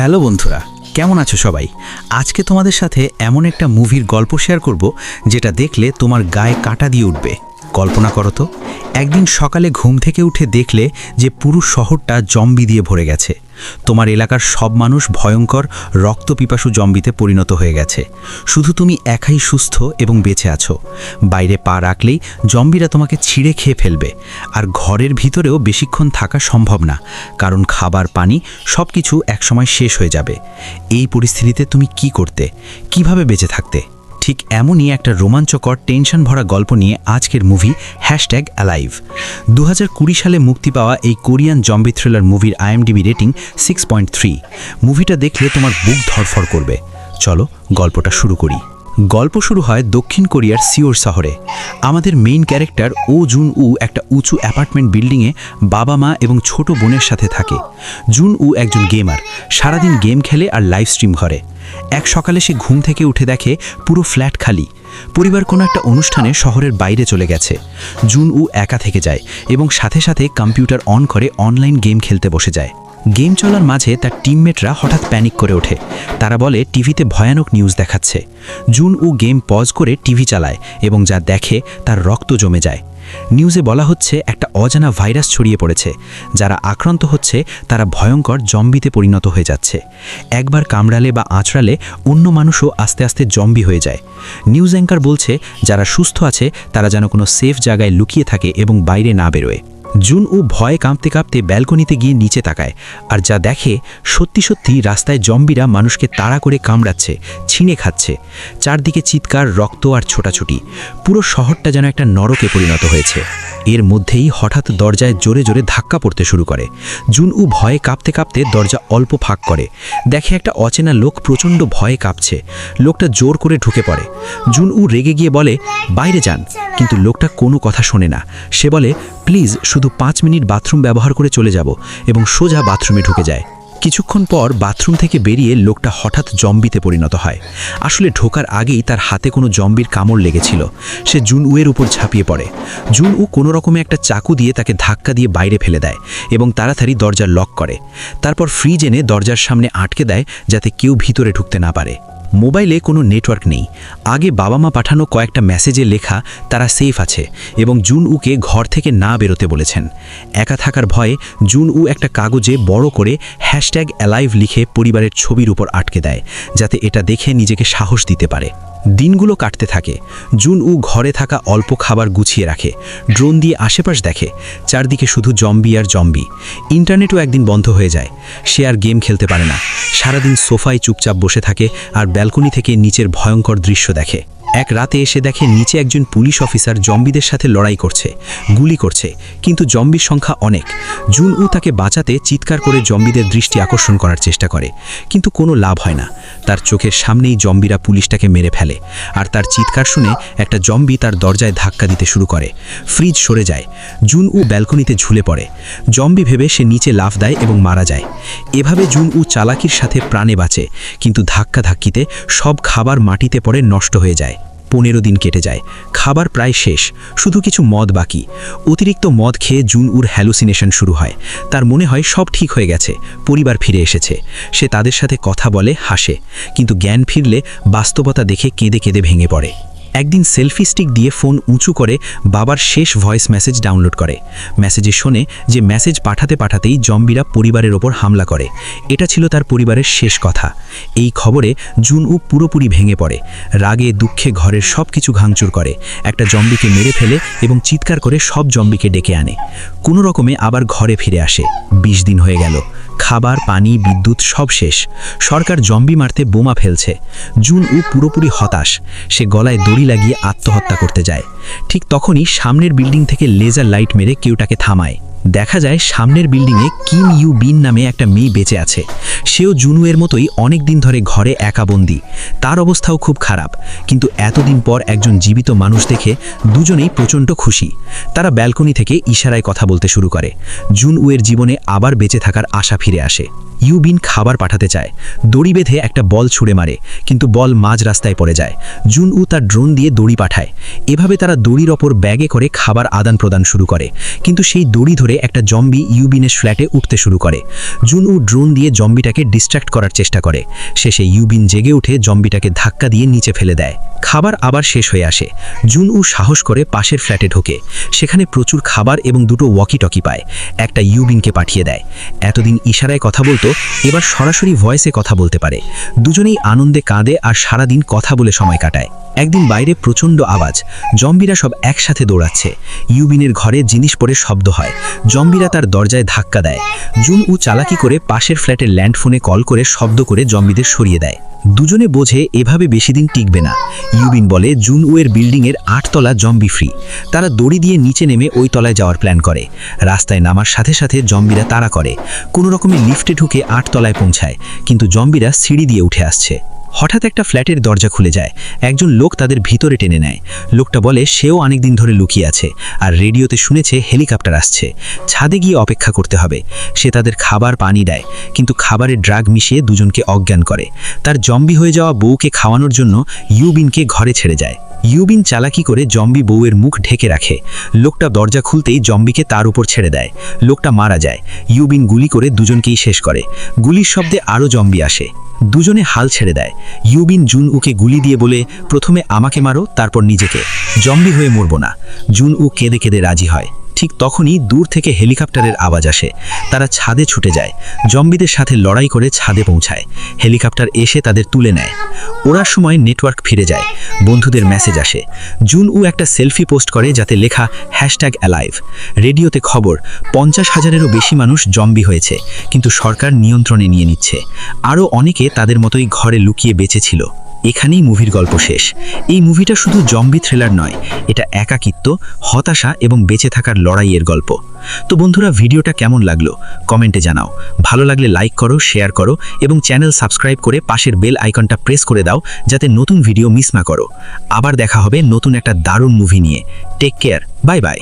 Hello বন্ধুরা, কেমন আছো সবাই? আজকে তোমাদের সাথে এমন একটা মুভির গল্প শেয়ার করব যেটা দেখলে তোমার গায়ে কাঁটা দিয়ে উঠবে। কল্পনা করো তো, একদিন সকালে ঘুম থেকে উঠে দেখলে যে পুরো শহরটা জম্বি দিয়ে ভরে গেছে। তোমার এলাকার সব মানুষ ভয়ঙ্কর রক্তপিপাসু জম্বিতে পরিণত হয়ে গেছে। শুধু তুমি একাই সুস্থ এবং বেঁচে আছো। বাইরে পা রাখলেই জম্বিরা তোমাকে ছিঁড়ে খেয়ে ফেলবে, আর ঘরের ভিতরেও বেশিক্ষণ থাকা সম্ভব না, কারণ খাবার পানি সব কিছু একসময় শেষ হয়ে যাবে। এই পরিস্থিতিতে তুমি কি করতে, কিভাবে বেঁচে থাকতে? ঠিক এমনই একটা রোমাঞ্চকর টেনশন ভরা গল্প নিয়ে আজকের মুভি #অ্যালাইভ। 2020 সালে মুক্তি পাওয়া এই কোরিয়ান জম্বি থ্রিলার মুভির IMDb রেটিং 6.3। মুভিটা দেখলে তোমার বুক ধড়ফড় করবে। চলো গল্পটা শুরু করি। গল্প শুরু হয় দক্ষিণ কোরিয়ার সিওল শহরে। আমাদের মেইন ক্যারেক্টার জুন উ একটা উঁচু অ্যাপার্টমেন্ট বিল্ডিংয়ে বাবা মা এবং ছোট বোনের সাথে থাকে। জুন উ একজন গেমার, সারাদিন গেম খেলে আর লাইভ স্ট্রিম করে। এক সকালে সে ঘুম থেকে উঠে দেখে পুরো ফ্ল্যাট খালি। পরিবার কোনো একটা অনুষ্ঠানে শহরের বাইরে চলে গেছে। জুন উ একা থেকে যায় এবং সাথে সাথে কম্পিউটার অন করে অনলাইন গেম খেলতে বসে যায়। গেম চলার মাঝে তার টিমমেটরা হঠাৎ প্যানিক করে ওঠে। তারা বলে টিভিতে ভয়ানক নিউজ দেখাচ্ছে। জুন উ গেম পজ করে টিভি চালায় এবং যা দেখে তার রক্ত জমে যায়। নিউজে বলা হচ্ছে একটা অজানা ভাইরাস ছড়িয়ে পড়েছে। যারা আক্রান্ত হচ্ছে তারা ভয়ঙ্কর জম্বিতে পরিণত হয়ে যাচ্ছে। একবার কামড়ালে বা আঁচড়ালে অন্য মানুষও আস্তে আস্তে জম্বি হয়ে যায়। নিউজ অ্যাঙ্কার বলছে যারা সুস্থ আছে তারা যেন কোনো সেফ জায়গায় লুকিয়ে থাকে এবং বাইরে না বেরোয়। জুন উ ভয়ে কাঁপতে কাঁপতে ব্যালকনিতে গিয়ে নিচে তাকায়, আর যা দেখে সত্যি সত্যি রাস্তায় জম্বিরা মানুষকে তাড়া করে কামড়াচ্ছে, ছিঁড়ে খাচ্ছে। চারদিকে চিৎকার, রক্ত আর ছোটাছুটি। পুরো শহরটা যেন একটা নরকে পরিণত হয়েছে। এর মধ্যেই হঠাৎ দরজায় জোরে জোরে ধাক্কা পড়তে শুরু করে। জুন উ ভয়ে কাঁপতে কাঁপতে দরজা অল্প ফাঁক করে। দেখে একটা অচেনা লোক প্রচণ্ড ভয়ে কাঁপছে। লোকটা জোর করে ঢুকে পড়ে। জুন উ রেগে গিয়ে বলে, বাইরে যান, কিন্তু লোকটা কোনো কথা শোনে না। সে বলে, প্লিজ শুধু 5 মিনিট বাথরুম ব্যবহার করে চলে যাব, এবং সোজা বাথরুমে ঢুকে যায়। কিছুক্ষণ পর বাথরুম থেকে বেরিয়ে লোকটা হঠাৎ জম্বিতে পরিণত হয়। আসলে ঢোকার আগেই তার হাতে কোনো জম্বির কামড় লেগেছিল। সে জুন উয়ের উপর ঝাঁপিয়ে পড়ে। জুন উ কোনো রকমে একটা চাকু দিয়ে তাকে ধাক্কা দিয়ে বাইরে ফেলে দেয় এবং তাড়াতাড়ি দরজা লক করে। তারপর ফ্রিজ এনে দরজার সামনে আটকে দেয় যাতে কেউ ভিতরে ঢুকতে না পারে। মোবাইলে কোনো নেটওয়ার্ক নেই। আগে বাবা মা পাঠানো কয়েকটা মেসেজে লেখা তারা সেফ আছে এবং জুন উকে ঘর থেকে না বেরোতে বলেছেন। একা থাকার ভয়ে জুন উ একটা কাগজে বড় করে #অ্যালাইভ লিখে পরিবারের ছবির উপর আটকে দেয়, যাতে এটা দেখে নিজেকে সাহস দিতে পারে। দিনগুলো কাটতে থাকে। জুন উ ঘরে থাকা অল্প খাবার গুছিয়ে রাখে, ড্রোন দিয়ে আশেপাশ দেখে। চারদিকে শুধু জম্বি আর জম্বি। ইন্টারনেটও একদিন বন্ধ হয়ে যায়। সে আর গেম খেলতে পারে না। সারাদিন সোফায় চুপচাপ বসে থাকে আর ব্যালকনি থেকে নিচের ভয়ঙ্কর দৃশ্য দেখে। এক রাতে এসে দেখে নিচে একজন পুলিশ অফিসার জম্বিদের সাথে লড়াই করছে, গুলি করছে, কিন্তু জম্বির সংখ্যা অনেক। জুন উ তাকে বাঁচাতে চিৎকার করে জম্বিদের দৃষ্টি আকর্ষণ করার চেষ্টা করে, কিন্তু কোনো লাভ হয় না। তার চোখের সামনেই জম্বিরা পুলিশটাকে মেরে ফেলে, আর তার চিৎকার শুনে একটা জম্বি তার দরজায় ধাক্কা দিতে শুরু করে। ফ্রিজ সরে যায়। জুন উ ব্যালকনিতে ঝুলে পড়ে। জম্বি ভেবে সে নিচে লাফ দেয় এবং মারা যায়। এভাবে জুন উ চালাকির সাথে প্রাণে বাঁচে, কিন্তু ধাক্কাধাক্কিতে সব খাবার মাটিতে পড়ে নষ্ট হয়ে যায়। 15 দিন কেটে যায়। খাবার প্রায় শেষ, শুধু কিছু মদ বাকি। অতিরিক্ত মদ খেয়ে জুন উর হ্যালুসিনেশন শুরু হয়। তার মনে হয় সব ঠিক হয়ে গেছে, পরিবার ফিরে এসেছে। সে তাদের সাথে কথা বলে, হাসে, কিন্তু জ্ঞান ফিরলে বাস্তবতা দেখে কেঁদে কেঁদে ভেঙে পড়ে। একদিন সেলফি স্টিক দিয়ে ফোন উঁচু করে বাবার শেষ ভয়েস মেসেজ ডাউনলোড করে। মেসেজে শোনে যে মেসেজ পাঠাতে পাঠাতেই জম্বিরা পরিবারের ওপর হামলা করে। এটা ছিল তার পরিবারের শেষ কথা। এই খবরে জুন উ পুরোপুরি ভেঙে পড়ে। রাগে দুঃখে ঘরের সব কিছু ভাঙচুর করে, একটা জম্বিকে মেরে ফেলে এবং চিৎকার করে সব জম্বিকে ডেকে আনে। কোনো রকমে আবার ঘরে ফিরে আসে। 20 দিন হয়ে গেল। খাবার, পানি, বিদ্যুৎ সব শেষ। সরকার জম্বি মারতে বোমা ফেলছে। জুন উ পুরোপুরি হতাশ। সে গলায় দড়ি লাগিয়ে আত্মহত্যা করতে যায়। ঠিক তখনই সামনের বিল্ডিং থেকে লেজার লাইট মেরে কেউ তাকে থামায়। দেখা যায় সামনের বিল্ডিংয়ে কিম ইউ বিন নামে একটা মেয়ে বেঁচে আছে। সেও জুনুয়ের মতোই অনেক দিন ধরে ঘরে একাবন্দি। তার অবস্থাও খুব খারাপ, কিন্তু এতদিন পর একজন জীবিত মানুষ দেখে দুজনেই প্রচণ্ড খুশি। তারা ব্যালকনি থেকে ইশারায় কথা বলতে শুরু করে। জুন উয়ের জীবনে আবার বেঁচে থাকার আশা ফিরে আসে। ইউবিন খাবার পাঠাতে চায়। দড়ি বেঁধে একটা বল ছুঁড়ে মারে, কিন্তু বল মাঝ রাস্তায় পড়ে যায়। জুন উ তার ড্রোন দিয়ে দড়ি পাঠায়। এভাবে তারা দড়ির ওপর ব্যাগে করে খাবার আদান প্রদান শুরু করে, কিন্তু সেই দড়ি ধরে ধরে একটা জম্বি ইউবিনের ফ্ল্যাটে উঠতে শুরু করে। জুনউ ড্রোন দিয়ে জম্বিটাকে ডিস্ট্র্যাক্ট করার চেষ্টা করে। শেষে ইউবিন জেগে উঠে জম্বিটাকে ধাক্কা দিয়ে নিচে ফেলে দেয়। খাবার আবার শেষ হয়ে আসে। জুনউ সাহস করে পাশের ফ্ল্যাটে ঢোকে। সেখানে প্রচুর খাবার এবং দুটো ওয়াকি টকি পায়। একটা ইউবিনকে পাঠিয়ে দেয়। এতদিন ইশারায় কথা বলতো, এবার সরাসরি ভয়েসে কথা বলতে পারে। দুজনেই আনন্দে কাঁদে আর সারাদিন কথা বলে সময় কাটায়। একদিন বাইরে প্রচণ্ড আওয়াজ, জম্বিরা সব একসাথে দৌড়াচ্ছে। ইউবিনের ঘরে জিনিস পড়ে শব্দ হয়। জম্বিরা তার দরজায় ধাক্কা দেয়। জুনউ চালাকি করে পাশের ফ্ল্যাটের ল্যান্ডফোনে কল করে শব্দ করে জম্বিদের সরিয়ে দেয়। দুজনে বোঝে এভাবে বেশি দিন টিকবে না। ইউবিন বলে জুনউয়ের বিল্ডিংয়ের 8 তলা জম্বি ফ্রি। তারা দড়ি দিয়ে নিচে নেমে ওই তলায় যাওয়ার প্ল্যান করে। রাস্তায় নামার সাথে সাথে জম্বিরা তাড়া করে। কোনো রকমে লিফটে ঢুকে 8 তলায় পৌঁছায়, কিন্তু জম্বিরা সিঁড়ি দিয়ে উঠে আসছে। হঠাৎ একটা ফ্ল্যাটের দরজা খুলে যায়। একজন লোক তাদের ভিতরে টেনে নেয়। লোকটা বলে সেও অনেকদিন ধরে লুকিয়ে আছে আর রেডিওতে শুনেছে হেলিকপ্টার আসছে, ছাদে গিয়ে অপেক্ষা করতে হবে। সে তাদের খাবার পানি দেয়, কিন্তু খাবারে ড্রাগ মিশিয়ে দুজনকে অজ্ঞান করে। তার জম্বি হয়ে যাওয়া বউকে খাওয়ানোর জন্য ইউবিনকে ঘরে ছেড়ে যায়। ইউবিন চালাকি করে জম্বি বউয়ের মুখ ঢেকে রাখে। লোকটা দরজা খুলতেই জম্বিকে তার উপর ছেড়ে দেয়। লোকটা মারা যায়। ইউবিন গুলি করে দুজনকেই শেষ করে। গুলির শব্দে আরও জম্বি আসে। দুজনে হাল ছেড়ে দেয়। ইউবিন জুনউকে গুলি দিয়ে বলে, প্রথমে আমাকে মারো, তারপর নিজেকে, জম্বি হয়ে মরব না। জুনউ কেঁদে কেঁদে রাজি হয়। ঠিক তখনই দূর থেকে হেলিকপ্টারের আওয়াজ আসে। তারা ছাদে ছুটে যায়। জম্বিদের সাথে লড়াই করে ছাদে পৌঁছায়। হেলিকপ্টার এসে তাদের তুলে নেয়। ওড়ার সময় নেটওয়ার্ক ফিরে যায়। বন্ধুদের মেসেজ আসে। জুনউ একটা সেলফি পোস্ট করে যাতে লেখা #অ্যালাইভ। রেডিওতে খবর, 50,000-এরও বেশি মানুষ জম্বি হয়েছে, কিন্তু সরকার নিয়ন্ত্রণে নিয়ে নিচ্ছে। আরও অনেকে তাদের মতোই ঘরে লুকিয়ে বেঁচে ছিল। এখানেই মুভির গল্প শেষ। এই মুভিটা শুধু জম্বি থ্রিলার নয়, এটা একাকিত্ব, হতাশা এবং বেঁচে থাকার লড়াইয়ের গল্প। তো বন্ধুরা, ভিডিওটা কেমন লাগলো কমেন্টে জানাও। ভালো লাগলে লাইক করো, শেয়ার করো এবং চ্যানেল সাবস্ক্রাইব করে পাশের বেল আইকনটা প্রেস করে দাও যাতে নতুন ভিডিও মিস না করো। আবার দেখা হবে নতুন একটা দারুণ মুভি নিয়ে। Take care, bye by.